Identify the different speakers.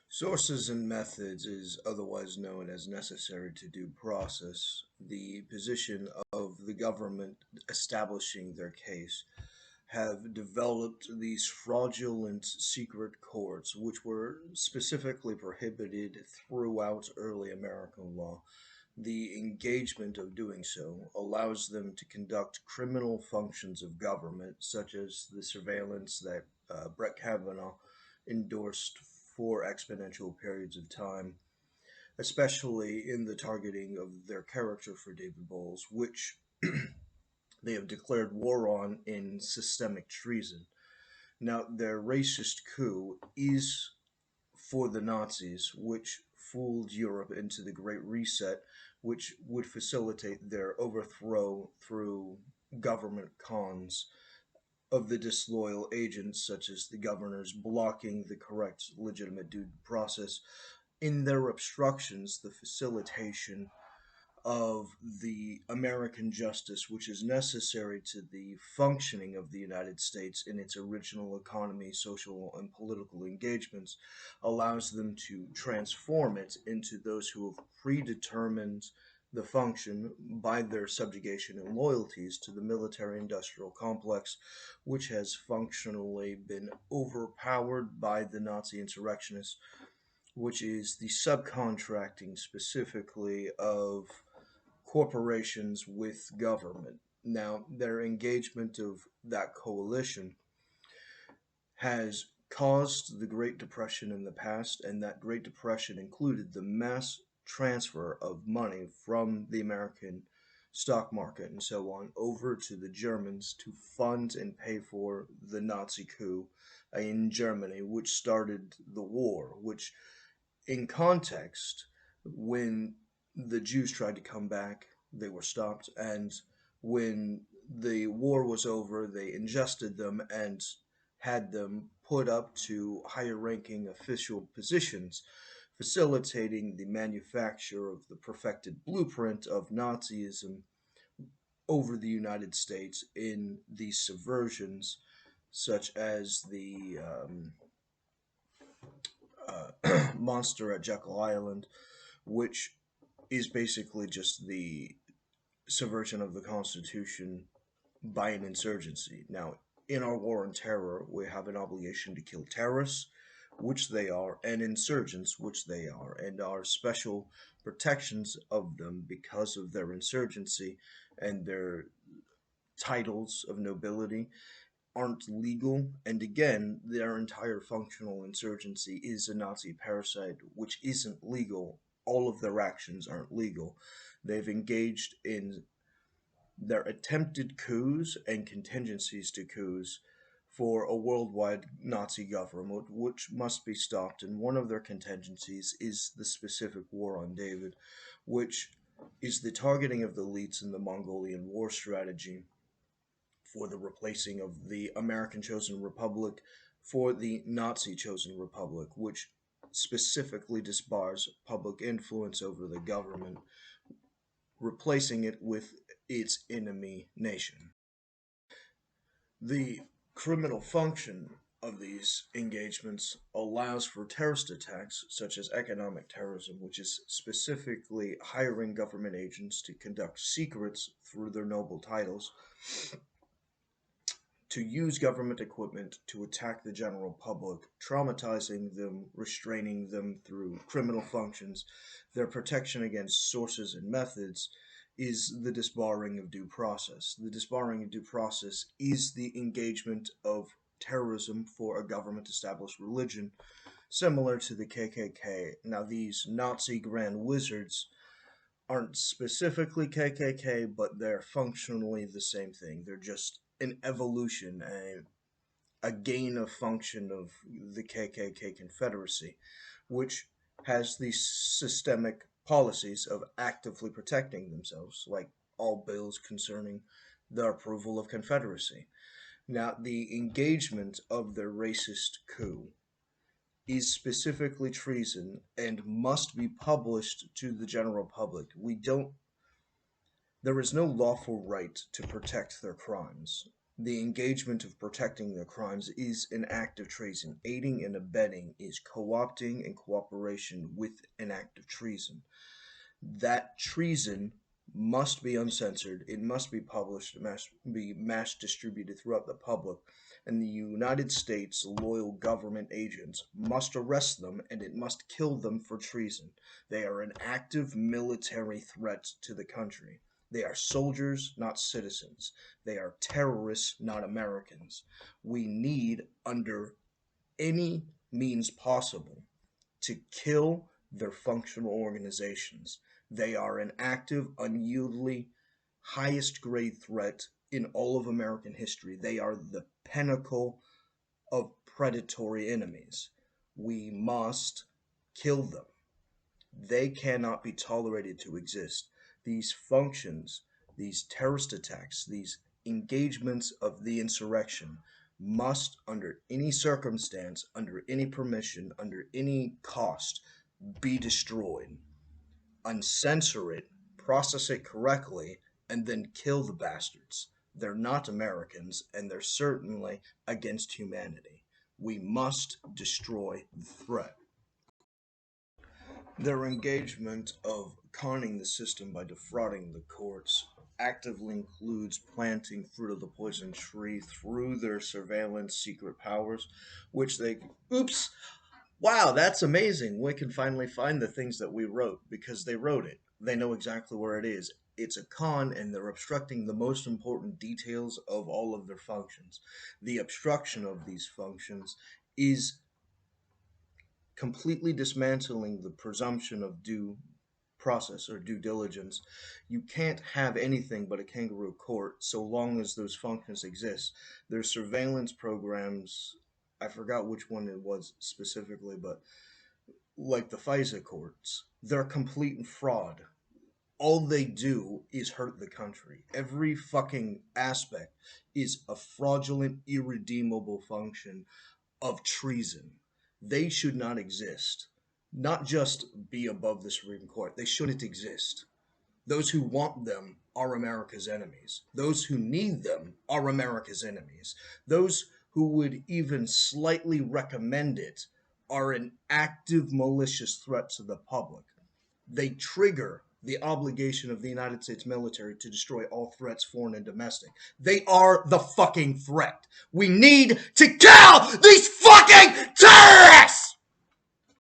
Speaker 1: Sources and methods is otherwise known as necessary to due process, the position of the government establishing their case, have developed these fraudulent secret courts, which were specifically prohibited throughout early American law. The engagement of doing so allows them to conduct criminal functions of government, such as the surveillance that Brett Kavanaugh endorsed for exponential periods of time, especially in the targeting of their character for David Bowles, which they have declared war on in systemic treason. Now, their racist coup is for the Nazis, which fooled Europe into the Great Reset, which would facilitate their overthrow through government cons of the disloyal agents, such as the governors blocking the correct legitimate due process. In their obstructions, the facilitation of the American justice, which is necessary to the functioning of the United States in its original economy, social, and political engagements, allows them to transform it into those who have predetermined the function by their subjugation and loyalties to the military industrial complex, which has functionally been overpowered by the Nazi insurrectionists, which is the subcontracting specifically of corporations with government. Now, their engagement of that coalition has caused the Great Depression in the past, and that Great Depression included the mass transfer of money from the American stock market and so on over to the Germans to fund and pay for the Nazi coup in Germany, which started the war, which, in context, when the Jews tried to come back, they were stopped, and when the war was over, they ingested them and had them put up to higher ranking official positions, facilitating the manufacture of the perfected blueprint of Nazism over the United States in these subversions, such as the Monster at Jekyll Island, which is basically just the subversion of the Constitution by an insurgency. Now, in our war on terror, we have an obligation to kill terrorists, which they are, and insurgents, which they are, and our special protections of them because of their insurgency and their titles of nobility aren't legal. And again, their entire functional insurgency is a Nazi parasite, which isn't legal. All of their actions aren't legal. They've engaged in their attempted coups and contingencies to coups for a worldwide Nazi government, which must be stopped. And one of their contingencies is the specific war on David, which is the targeting of the elites in the Mongolian war strategy for the replacing of the American chosen republic for the Nazi chosen republic, which specifically disbars public influence over the government, replacing it with its enemy nation. The criminal function of these engagements allows for terrorist attacks, such as economic terrorism, which is specifically hiring government agents to conduct secrets through their noble titles, to use government equipment to attack the general public, traumatizing them, restraining them through criminal functions. Their protection against sources and methods is the disbarring of due process. The disbarring of due process is the engagement of terrorism for a government established religion, similar to the KKK. Now, these Nazi grand wizards aren't specifically KKK, but they're functionally the same thing. They're just an evolution, a gain of function of the KKK Confederacy, which has these systemic policies of actively protecting themselves, like all bills concerning the approval of Confederacy. Now, the engagement of their racist coup is specifically treason and must be published to the general public. There is no lawful right to protect their crimes. The engagement of protecting their crimes is an act of treason. Aiding and abetting is co-opting and cooperation with an act of treason. That treason must be uncensored. It must be published, it must be mass distributed throughout the public, and the United States loyal government agents must arrest them and it must kill them for treason. They are an active military threat to the country. They are soldiers, not citizens. They are terrorists, not Americans. We need, under any means possible, to kill their functional organizations. They are an active, unyieldly, highest grade threat in all of American history. They are the pinnacle of predatory enemies. We must kill them. They cannot be tolerated to exist. These functions, these terrorist attacks, these engagements of the insurrection must, under any circumstance, under any permission, under any cost, be destroyed. Uncensor it, process it correctly, and then kill the bastards. They're not Americans, and they're certainly against humanity. We must destroy the threat. Their engagement of conning the system by defrauding the courts actively includes planting fruit of the poison tree through their surveillance secret powers, which they. Oops! Wow, that's amazing. We can finally find the things that we wrote because they wrote it. They know exactly where it is. It's a con, and they're obstructing the most important details of all of their functions. The obstruction of these functions is completely dismantling the presumption of due process or due diligence. You can't have anything but a kangaroo court so long as those functions exist. There's surveillance programs. I forgot which one it was specifically, but like the FISA courts, they're complete fraud. All they do is hurt the country. Every fucking aspect is a fraudulent, irredeemable function of treason. They should not exist. Not just be above the Supreme Court, they shouldn't exist. Those who want them are America's enemies. Those who need them are America's enemies. Those who would even slightly recommend it are an active malicious threat to the public. They trigger the obligation of the United States military to destroy all threats, foreign and domestic. They are the fucking threat. We need to kill these fucking terrorists!